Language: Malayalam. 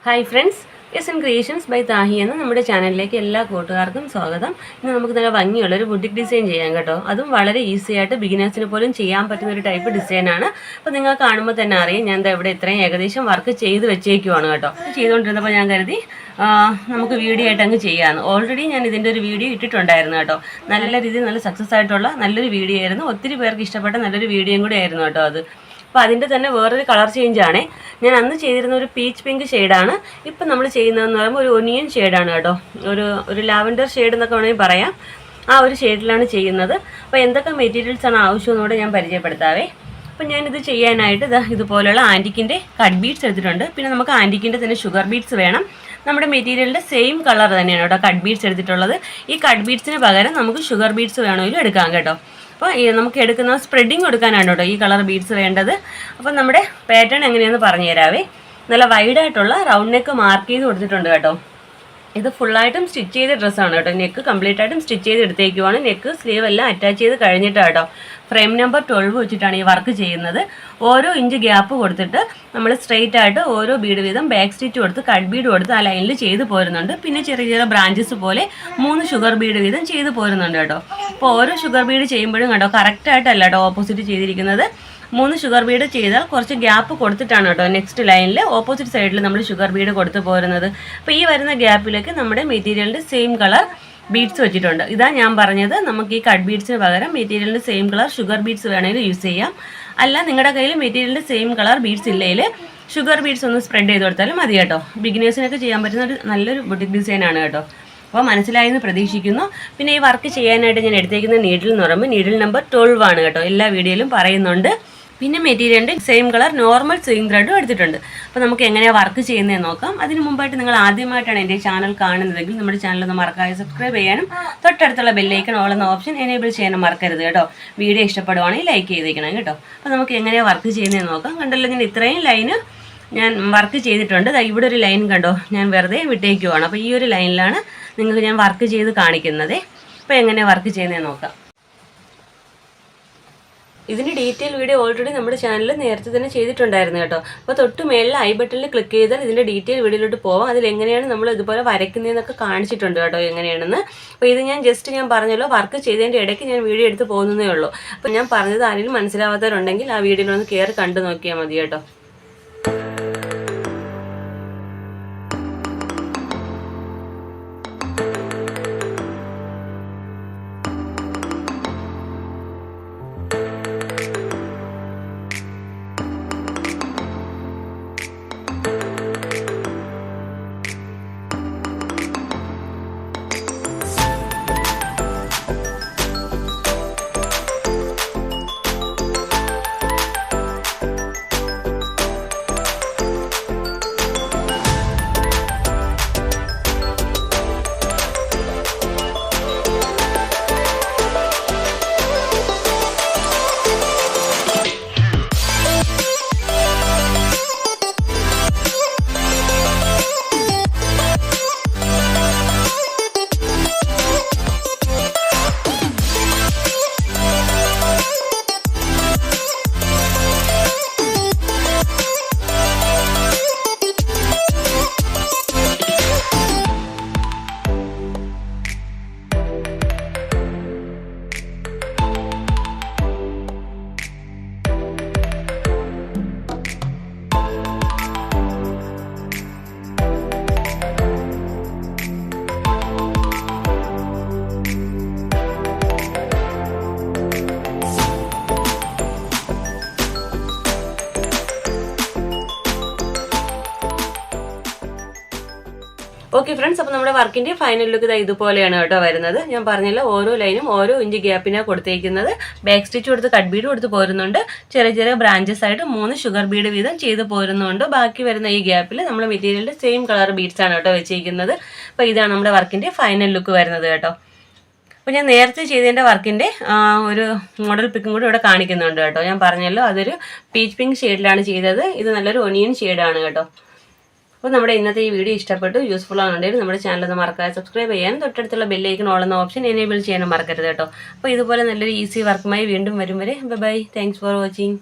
Hi friends, S N creations by Thahi എന്ന നമ്മുടെ ചാനലിലേക്ക് എല്ലാ കൂട്ടുകാർക്കും സ്വാഗതം. ഇന്ന് നമുക്ക് നല്ല ഭംഗിയുള്ളൊരു ബുട്ടിക് ഡിസൈൻ ചെയ്യാം കേട്ടോ. അതും വളരെ ഈസി ആയിട്ട് ബിഗിനേഴ്സിന് പോലും ചെയ്യാൻ പറ്റുന്ന ഒരു ടൈപ്പ് ഡിസൈനാണ്. അപ്പോൾ നിങ്ങൾ കാണുമ്പോൾ തന്നെ അറിയാം ഞാൻ ഇവിടെ ഇത്രയും ഏകദേശം വർക്ക് ചെയ്ത് വെച്ചേക്കുവാണ് കേട്ടോ. ചെയ്തുകൊണ്ടിരുന്നപ്പോൾ ഞാൻ കരുതി നമുക്ക് വീഡിയോ ആയിട്ട് അങ്ങ് ചെയ്യാമെന്ന്. ഓൾറെഡി ഞാൻ ഇതിൻ്റെ ഒരു വീഡിയോ ഇട്ടിട്ടുണ്ടായിരുന്നു കേട്ടോ. നല്ല രീതിയിൽ നല്ല സക്സസ് ആയിട്ടുള്ള നല്ലൊരു വീഡിയോ ആയിരുന്നു. ഒത്തിരി പേർക്ക് ഇഷ്ടപ്പെട്ട നല്ലൊരു വീഡിയോയും കൂടി ആയിരുന്നു കേട്ടോ അത്. അപ്പോൾ അതിൻ്റെ തന്നെ വേറൊരു കളർ ചേഞ്ചാണ്. ഞാൻ അന്ന് ചെയ്തിരുന്ന ഒരു പീച്ച് പിങ്ക് ഷെയ്ഡാണ്. ഇപ്പം നമ്മൾ ചെയ്യുന്നതെന്ന് പറയുമ്പോൾ ഒരു ഒനിയൻ ഷെയ്ഡാണ് കേട്ടോ. ഒരു ലാവൻഡർ ഷെയ്ഡ് എന്നൊക്കെ വേണമെങ്കിൽ പറയാം. ആ ഒരു ഷെയ്ഡിലാണ് ചെയ്യുന്നത്. അപ്പോൾ എന്തൊക്കെ മെറ്റീരിയൽസാണ് ആവശ്യമെന്നൂടെ ഞാൻ പരിചയപ്പെടുത്താവേ. അപ്പം ഞാനിത് ചെയ്യാനായിട്ട് ഇതുപോലെയുള്ള ആൻറ്റിക്കിൻ്റെ കട്ട് ബീഡ്സ് എടുത്തിട്ടുണ്ട്. പിന്നെ നമുക്ക് ആൻറ്റിക്കിൻ്റെ തന്നെ ഷുഗർ ബീഡ്സ് വേണം. നമ്മുടെ മെറ്റീരിയലിൻ്റെ സെയിം കളർ തന്നെയാണ് കേട്ടോ കട്ട് ബീഡ്സ് എടുത്തിട്ടുള്ളത്. ഈ കട്ട് ബീഡ്സിന് പകരം നമുക്ക് ഷുഗർ ബീഡ്സ് വേണമെങ്കിലും എടുക്കാം കേട്ടോ. അപ്പോൾ നമുക്ക് എടുക്കുന്ന സ്പ്രെഡിങ് കൊടുക്കാനാണ് കേട്ടോ ഈ കളർ ബീഡ്സ് വേണ്ടത്. അപ്പോൾ നമ്മുടെ പാറ്റേൺ എങ്ങനെയാണെന്ന് പറഞ്ഞു തരാവേ. നല്ല വൈഡായിട്ടുള്ള റൗണ്ട് നെക്ക് മാർക്ക് ചെയ്ത് കൊടുത്തിട്ടുണ്ട് കേട്ടോ. ഇത് ഫുള്ളായിട്ടും സ്റ്റിച്ച് ചെയ്ത ഡ്രസ്സാണ് കേട്ടോ. നെക്ക് കംപ്ലീറ്റ് ആയിട്ടും സ്റ്റിച്ച് ചെയ്ത് എടുത്തേക്കുവാണ്. നെക്ക് സ്ലീവ് എല്ലാം അറ്റാച്ച് ചെയ്ത് കഴിഞ്ഞിട്ടാണ് കേട്ടോ. ഫ്രെയിം നമ്പർ 12 വെച്ചിട്ടാണ് ഈ വർക്ക് ചെയ്യുന്നത്. ഓരോ ഇഞ്ച് ഗ്യാപ്പ് കൊടുത്തിട്ട് നമ്മൾ സ്ട്രെയിറ്റ് ആയിട്ട് ഓരോ ബീഡ് വീതം ബാക്ക് സ്റ്റിച്ച് കൊടുത്ത് കട്ട് ബീഡ് കൊടുത്ത് ആ ലൈനിൽ ചെയ്ത് പോരുന്നുണ്ട്. പിന്നെ ചെറിയ ചെറിയ ബ്രാഞ്ചസ് പോലെ 3 ഷുഗർ ബീഡ് വീതം ചെയ്ത് പോരുന്നുണ്ട് കേട്ടോ. അപ്പോൾ ഓരോ ഷുഗർ ബീഡ് ചെയ്യുമ്പോഴും കേട്ടോ കറക്റ്റായിട്ടല്ല കേട്ടോ ഓപ്പോസിറ്റ് ചെയ്തിരിക്കുന്നത്. 3 ഷുഗർ ബീഡ് ചെയ്താൽ കുറച്ച് ഗ്യാപ്പ് കൊടുത്തിട്ടാണ് കേട്ടോ നെക്സ്റ്റ് ലൈനിൽ ഓപ്പോസിറ്റ് സൈഡിൽ നമ്മൾ ഷുഗർ ബീഡ് കൊടുത്ത് പോരുന്നത്. അപ്പോൾ ഈ വരുന്ന ഗ്യാപ്പിലേക്ക് നമ്മുടെ മെറ്റീരിയലിൻ്റെ സെയിം കളർ ബീഡ്സ് വെച്ചിട്ടുണ്ട്. ഇതാ ഞാൻ പറഞ്ഞത്, നമുക്ക് ഈ കട്ട് ബീഡ്സിന് പകരം മെറ്റീരിയലിൻ്റെ സെയിം കളർ ഷുഗർ ബീഡ്സ് വേണമെങ്കിൽ യൂസ് ചെയ്യാം. അല്ല നിങ്ങളുടെ കയ്യിൽ മെറ്റീരിയലിൻ്റെ സെയിം കളർ ബീഡ്സ് ഇല്ലെങ്കിൽ ഷുഗർ ബീഡ്സ് ഒന്ന് സ്പ്രെഡ് ചെയ്ത് കൊടുത്താലും മതി കേട്ടോ. ബിഗിനേഴ്സിനൊക്കെ ചെയ്യാൻ പറ്റുന്ന ഒരു നല്ലൊരു ബുട്ടിക് ഡിസൈനാണ് കേട്ടോ. അപ്പോൾ മനസ്സിലായെന്ന് പ്രതീക്ഷിക്കുന്നു. പിന്നെ ഈ വർക്ക് ചെയ്യാനായിട്ട് ഞാൻ എടുത്തേക്കുന്ന നീഡിൽ എന്ന് പറയുമ്പോൾ നീഡിൽ നമ്പർ 12 ആണ് കേട്ടോ. എല്ലാ വീഡിയോയിലും പറയുന്നുണ്ട്. പിന്നെ മെറ്റീരിയലിൻ്റെ സെയിം കളർ നോർമൽ സ്വിങ് ത്രെഡും എടുത്തിട്ടുണ്ട്. അപ്പോൾ നമുക്ക് എങ്ങനെയാണ് വർക്ക് ചെയ്യുന്നതെന്ന് നോക്കാം. അതിന് മുമ്പായിട്ട് നിങ്ങൾ ആദ്യമായിട്ടാണ് എൻ്റെ ചാനൽ കാണുന്നതെങ്കിൽ നമ്മുടെ ചാനൽ ഒന്ന് മറക്കാതെ സബ്സ്ക്രൈബ് ചെയ്യാനും തൊട്ടടുത്തുള്ള ബെല്ലൈക്കൺ ഓൾ എന്ന ഓപ്ഷൻ എനേബിൾ ചെയ്യാനും മറക്കരുത് കേട്ടോ. വീഡിയോ ഇഷ്ടപ്പെടുവാണെങ്കിൽ ലൈക്ക് ചെയ്തേക്കണം കേട്ടോ. അപ്പോൾ നമുക്ക് എങ്ങനെയാണ് വർക്ക് ചെയ്യുന്നതെന്ന് നോക്കാം. കണ്ടല്ലോ, ഞാൻ ഇത്രയും ലൈന് ഞാൻ വർക്ക് ചെയ്തിട്ടുണ്ട്. ഇവിടെ ഒരു ലൈൻ കണ്ടോ ഞാൻ വെറുതെ വിട്ടേക്കുവാണ്. അപ്പോൾ ഈ ഒരു ലൈനിലാണ് നിങ്ങൾക്ക് ഞാൻ വർക്ക് ചെയ്ത് കാണിക്കുന്നത്. അപ്പോൾ എങ്ങനെയാണ് വർക്ക് ചെയ്യുന്നതെന്ന് നോക്കാം. ഇതിൻ്റെ ഡീറ്റെയിൽ വീഡിയോ ഓൾറെഡി നമ്മുടെ ചാനലിൽ നേരത്തെ തന്നെ ചെയ്തിട്ടുണ്ടായിരുന്നു കേട്ടോ. അപ്പോൾ തൊട്ട് മേളിൽ ഐ ബട്ടണിൽ ക്ലിക്ക് ചെയ്താൽ ഇതിൻ്റെ ഡീറ്റെയിൽ വീഡിയോയിലോട്ട് പോവാം. അതിലെങ്ങനെയാണ് നമ്മൾ ഇതുപോലെ വരയ്ക്കുന്നതെന്നൊക്കെ കാണിച്ചിട്ടുണ്ട് കേട്ടോ എങ്ങനെയാണെന്ന്. അപ്പോൾ ഇത് ഞാൻ പറഞ്ഞല്ലോ വർക്ക് ചെയ്തതിൻ്റെ ഇടയ്ക്ക് ഞാൻ വീഡിയോ എടുത്ത് പോകുന്നതേ ഉള്ളൂ. അപ്പോൾ ഞാൻ പറഞ്ഞത് ആരെങ്കിലും മനസ്സിലാവാത്തവരുണ്ടെങ്കിൽ ആ വീഡിയോയിലൊന്ന് കയറി കണ്ടു നോക്കിയാൽ മതി കേട്ടോ. ഓക്കെ ഫ്രണ്ട്സ്, അപ്പോൾ നമ്മുടെ വർക്കിൻ്റെ ഫൈനൽ ലുക്ക് ഇതുപോലെയാണ് കേട്ടോ വരുന്നത്. ഞാൻ പറഞ്ഞല്ലോ ഓരോ ലൈനും ഓരോ ഇഞ്ച് ഗ്യാപ്പിനാണ് കൊടുത്തേക്കുന്നത്. ബാക്ക് സ്റ്റിച്ച് കൊടുത്ത് കട്ട് ബീഡ് കൊടുത്ത് പോരുന്നുണ്ട്. ചെറിയ ചെറിയ ബ്രാഞ്ചസ് ആയിട്ട് 3 ഷുഗർ ബീഡ് വീതം ചെയ്ത് പോരുന്നുണ്ട്. ബാക്കി വരുന്ന ഈ ഗ്യാപ്പിൽ നമ്മൾ മെറ്റീരിയലിൻ്റെ സെയിം കളർ ബീഡ്സ് ആണ് കേട്ടോ വെച്ചിരിക്കുന്നത്. അപ്പോൾ ഇതാണ് നമ്മുടെ വർക്കിൻ്റെ ഫൈനൽ ലുക്ക് വരുന്നത് കേട്ടോ. അപ്പോൾ ഞാൻ നേരത്തെ ചെയ്തതിൻ്റെ വർക്കിൻ്റെ ഒരു മോഡൽ പിക്കും കൂടി ഇവിടെ കാണിക്കുന്നുണ്ട് കേട്ടോ. ഞാൻ പറഞ്ഞല്ലോ അതൊരു പീച്ച് പിങ്ക് ഷെയ്ഡിലാണ് ചെയ്തത്. ഇത് നല്ലൊരു ഒനിയൻ ഷെയ്ഡാണ് കേട്ടോ. അപ്പോൾ നമ്മുടെ ഇന്നത്തെ ഈ വീഡിയോ ഇഷ്ടപ്പെട്ടു യൂസ്ഫുൾ ആണെന്നുണ്ടെങ്കിൽ നമ്മുടെ ചാനൽ ഒന്ന് മറക്കാതെ സബ്സ്ക്രൈബ് ചെയ്യാനും തൊട്ടടുത്തുള്ള ബെല്ലൈക്കൺ ഓൾ എന്ന ഓപ്ഷൻ എനേബിൾ ചെയ്യാനും മറക്കരുത് കേട്ടോ. അപ്പോൾ ഇതുപോലെ നല്ലൊരു ഈസി വർക്കുമായി വീണ്ടും വരും വരെ ബൈ. Thanks for watching.